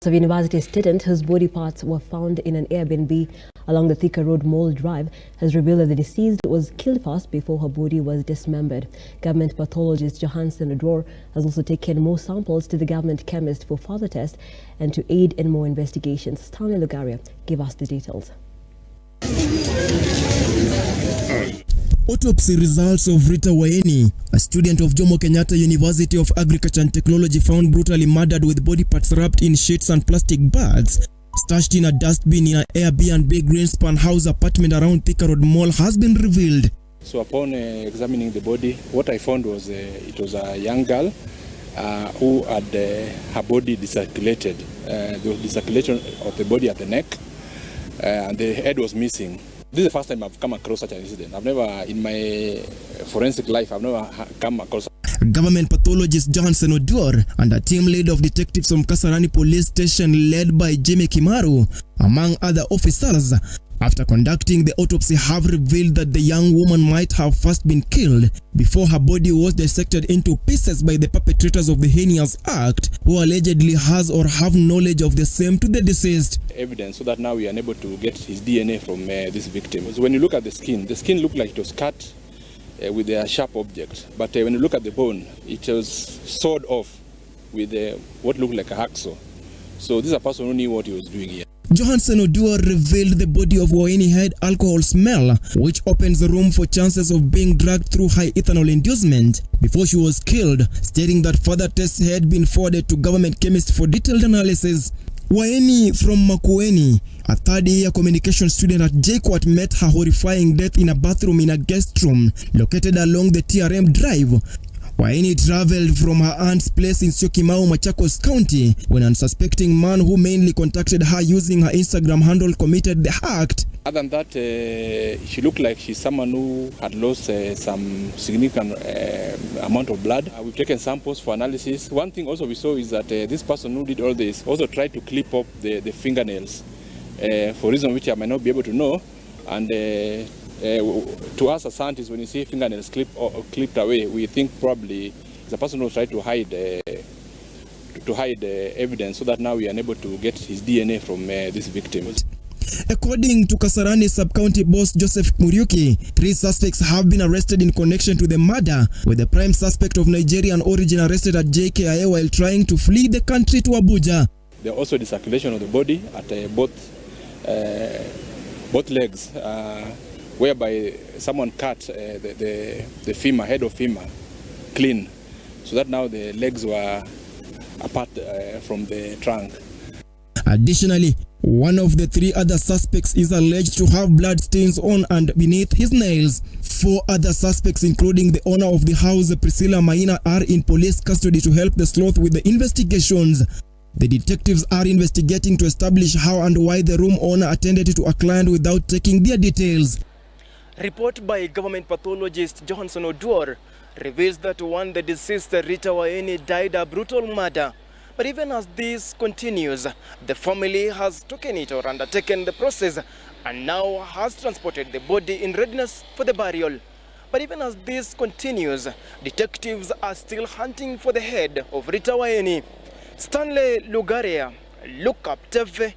A university student whose body parts were found in an Airbnb along the Thika Road Mall Drive has revealed that the deceased was killed first before her body was dismembered. Government pathologist Johansen Odwor has also taken more samples to the government chemist for further tests and to aid in more investigations. Stanley Lugaria gave us the details. Autopsy results of Rita Waeni, a student of Jomo Kenyatta University of Agriculture and Technology found brutally murdered with body parts wrapped in sheets and plastic bags, stashed in a dustbin in an Airbnb Greenspan house apartment around Thika Road Mall, has been revealed. So upon examining the body, what I found was it was a young girl who had her body decirculated. There was discirculation of the body at the neck and the head was missing. This is the first time I've come across such an incident. I've never, in my forensic life, I've never come across. Government pathologist Johansen Odwor and a team lead of detectives from Kasarani Police Station led by Jimmy Kimaru, among other officers, after conducting the autopsy have revealed that the young woman might have first been killed before her body was dissected into pieces by the perpetrators of the heinous act, who allegedly has or have knowledge of the same to the deceased. Evidence so that now we are unable to get his DNA from this victim. So when you look at the skin looked like it was cut with a sharp object, but when you look at the bone, it was sawed off with what looked like a hacksaw. So this is a person who knew what he was doing here. Johansen Odwor revealed the body of Waeni had alcohol smell, which opens the room for chances of being dragged through high ethanol inducement before she was killed, stating that further tests had been forwarded to government chemists for detailed analysis. Waeni from Waeni, a third-year communication student at Jkuat, met her horrifying death in a bathroom in a guest room located along the TRM drive. Waeni traveled from her aunt's place in Syokimau, Machakos County, when an unsuspecting man who mainly contacted her using her Instagram handle committed the act. Other than that, she looked like she's someone who had lost some significant amount of blood. We've taken samples for analysis. One thing also we saw is that this person who did all this also tried to clip up the fingernails for reasons which I might not be able to know. And to us as scientists, when you see fingernails clipped away, we think probably it's a person who tried to hide evidence so that now we are unable to get his DNA from this victim. According to Kasarani Sub-County Boss Joseph Muriuki, 3 suspects have been arrested in connection to the murder, with the prime suspect of Nigerian origin arrested at JKIA while trying to flee the country to Abuja. There also discirculation of the body at both legs, whereby someone cut the femur, head of femur, clean, so that now the legs were apart from the trunk. Additionally, one of the 3 other suspects is alleged to have blood stains on and beneath his nails. 4 other suspects, including the owner of the house, Priscilla Maina, are in police custody to help the sloth with the investigations. The detectives are investigating to establish how and why the room owner attended to a client without taking their details. Report by government pathologist Johansen Odwor reveals that the deceased Rita Waeni died a brutal murder. But even as this continues, the family has taken it or undertaken the process and now has transported the body in readiness for the burial. But even as this continues, detectives are still hunting for the head of Rita Waeni. Stanley Lugaria, Look Up TV.